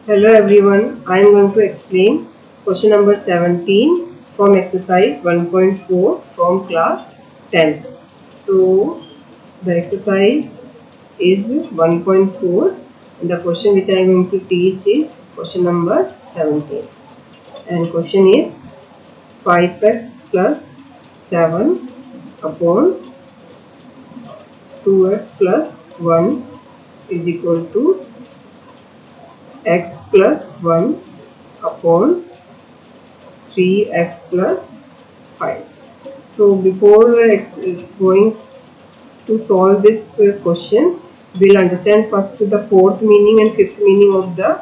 Hello everyone, I am going to explain question number 17 from exercise 1.4 from class 10th. So the exercise is 1.4 and the question which I am going to teach is question number 17. And question is 5x plus 7 upon 2x plus 1 is equal to x plus 1 upon 3x plus 5. So before going to solve this question, we will understand first the fourth meaning and fifth meaning of the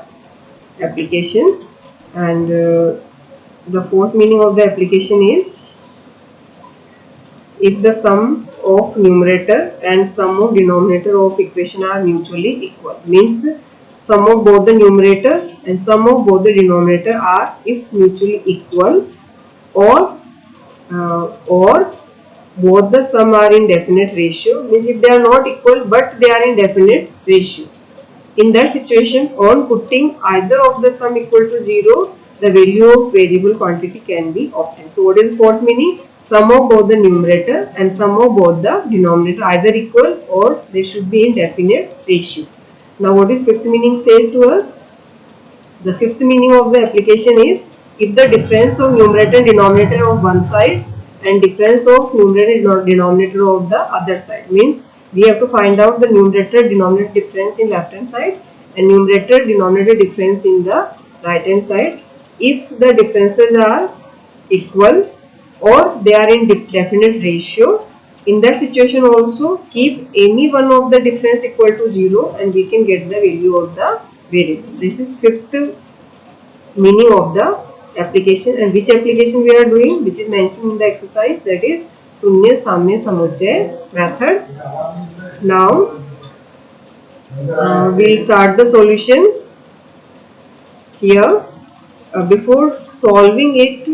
application. And the fourth meaning of the application is if the sum of numerator and sum of denominator of equation are mutually equal. Means sum of both the numerator and sum of both the denominator are if mutually equal, or both the sum are in definite ratio. Means if they are not equal but they are in definite ratio. In that situation, on putting either of the sum equal to 0, the value of variable quantity can be obtained. So what is fourth meaning? Sum of both the numerator and sum of both the denominator either equal or they should be in definite ratio. Now what is fifth meaning says to us? The fifth meaning of the application is if the difference of numerator and denominator of one side and difference of numerator and denominator of the other side. Means we have to find out the numerator denominator difference in left hand side and numerator denominator difference in the right hand side. If the differences are equal or they are in definite ratio, in that situation also keep any one of the difference equal to 0 and we can get the value of the variable. This is fifth meaning of the application. And which application we are doing, which is mentioned in the exercise, that is Sunya Samya Samuchay method. Now we will start the solution here. Before solving it,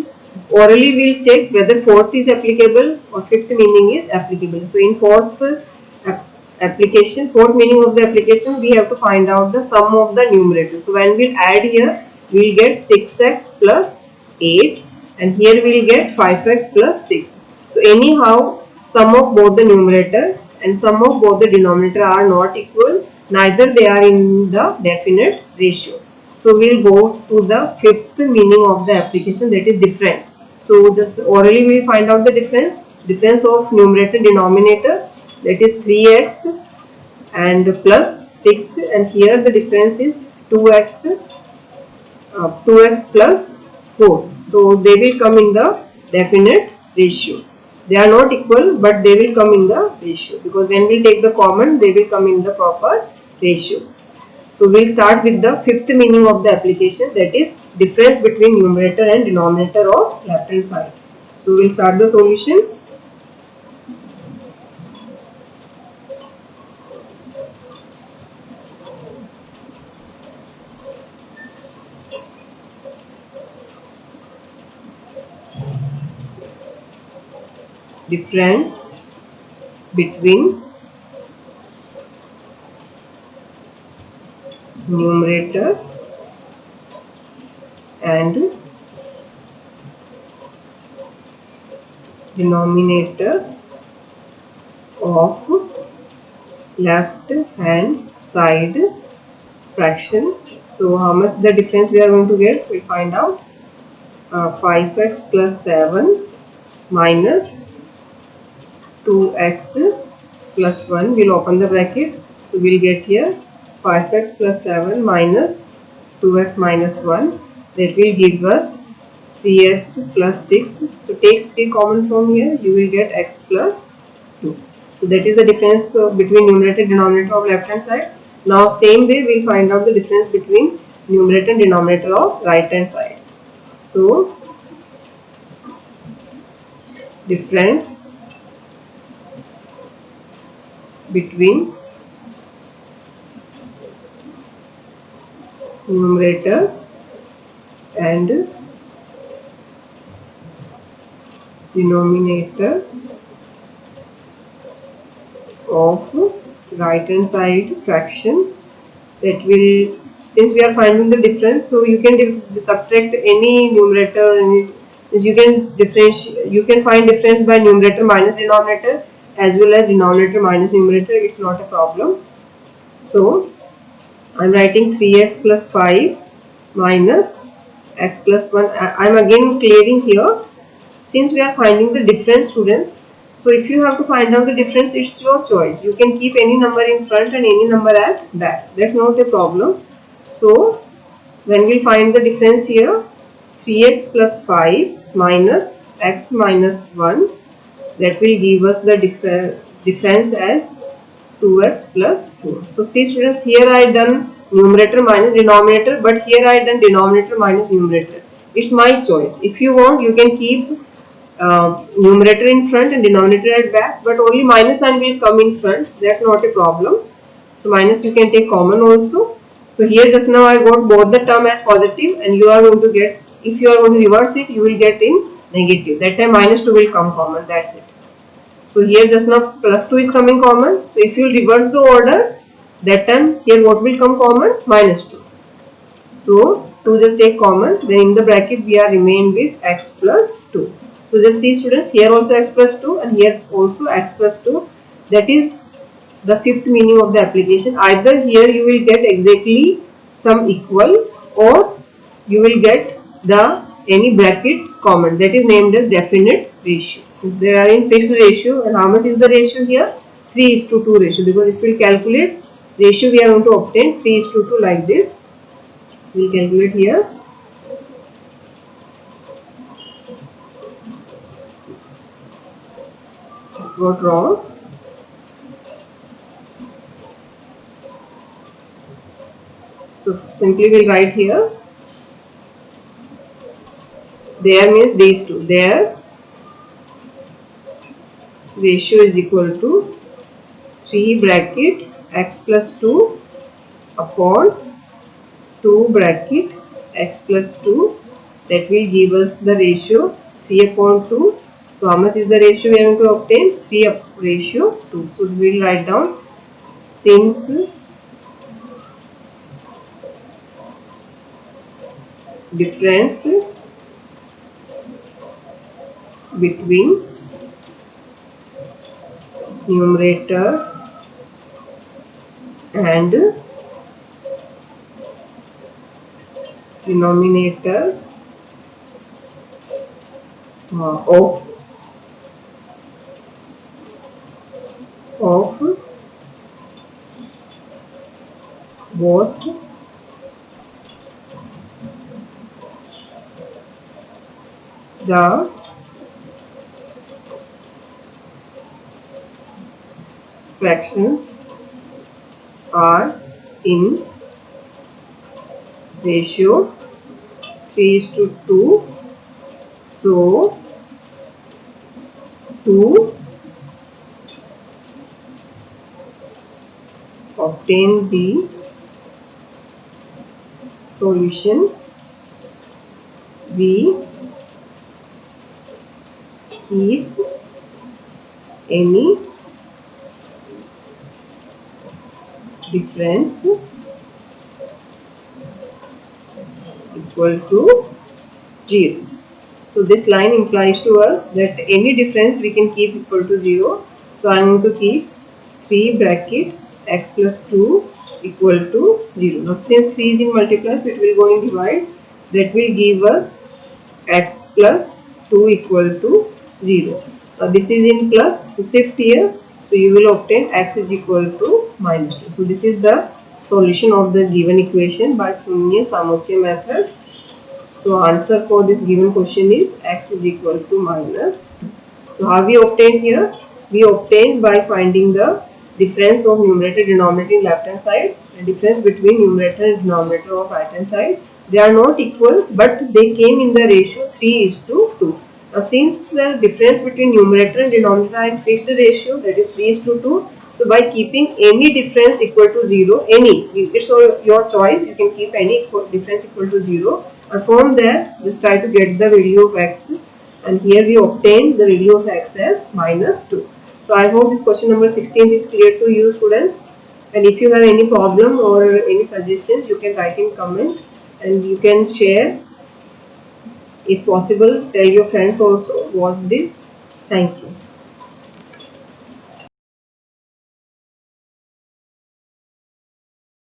orally we will check whether fourth is applicable or fifth meaning is applicable. So in fourth meaning of the application, we have to find out the sum of the numerator. So when we add here, we will get 6x plus 8 and here we will get 5x plus 6. So anyhow, sum of both the numerator and sum of both the denominator are not equal, neither they are in the definite ratio. So we will go to the fifth meaning of the application, that is difference. So just orally we will find out the difference. Difference of numerator denominator, that is 3x and plus 6, and here the difference is 2x plus 4. So they will come in the definite ratio. They are not equal but they will come in the ratio, because when we take the common they will come in the proper ratio. So we will start with the fifth meaning of the application, that is difference between numerator and denominator of left hand side. So we will start the solution. Difference between numerator and denominator of left hand side fraction. So how much the difference we are going to get, we will find out. 5x plus 7 minus 2x plus 1, we will open the bracket. So we will get here 5x plus 7 minus 2x minus 1, that will give us 3x plus 6. So take 3 common from here, you will get x plus 2. So that is the difference between numerator and denominator of left hand side. Now same way we will find out the difference between numerator and denominator of right hand side. So difference between numerator and denominator of right hand side fraction, that will since we are finding the difference, so you can subtract any numerator, you can differentiate, you can find difference by numerator minus denominator as well as denominator minus numerator. It's not a problem. So I'm writing 3x plus 5 minus x plus 1. I'm again clearing here. Since we are finding the difference, students, so if you have to find out the difference, it's your choice. You can keep any number in front and any number at back. That's not a problem. So when we find the difference here, 3x plus 5 minus x minus 1, that will give us the difference as 2x plus 4. So see students, here I done numerator minus denominator, but here I done denominator minus numerator. It's my choice. If you want, you can keep numerator in front and denominator at back, but only minus sign will come in front. That's not a problem. So minus you can take common also. So here just now I got both the term as positive, and you are going to get, if you are going to reverse it, you will get in negative. That time minus 2 will come common. That's it. So here just now plus 2 is coming common. So if you reverse the order, that time here what will come common? Minus 2. So 2 just take common. Then in the bracket we are remain with x plus 2. So just see students, here also x plus 2 and here also x plus 2. That is the fifth meaning of the application. Either here you will get exactly sum equal, or you will get the any bracket common. That is named as definite ratio. They are in fixed ratio, and how much is the ratio here? 3:2 ratio, because if we calculate ratio, we are going to obtain 3:2 like this. We will calculate here. It's got wrong. So simply we'll write here. There means these two. There ratio is equal to 3 bracket x plus 2 upon 2 bracket x plus 2. That will give us the ratio 3 upon 2. So how much is the ratio we are going to obtain? 3 ratio 2. So we will write down, since difference between numerators and denominator of both the fractions are in ratio 3:2. So to obtain the solution, we keep any difference equal to 0. So this line implies to us that any difference we can keep equal to 0. So I am going to keep 3 bracket x plus 2 equal to 0. Now since 3 is in multiply, so it will go in divide. That will give us x plus 2 equal to 0. Now this is in plus, so shift here. So you will obtain x is equal to minus 2. So this is the solution of the given equation by Shunnya-Samochai method. So answer for this given question is x is equal to minus 2. So how we obtain here? We obtain by finding the difference of numerator denominator in left hand side and difference between numerator and denominator of right hand side. They are not equal, but they came in the ratio 3:2. Now since the difference between numerator and denominator are in fixed ratio, that is 3:2. So by keeping any difference equal to 0, it's your choice, you can keep any difference equal to 0, and from there just try to get the value of x, and here we obtain the value of x as minus 2. So I hope this question number 16 is clear to you students. And if you have any problem or any suggestions, you can write in comment, and you can share. If possible, tell your friends also watch this. Thank you.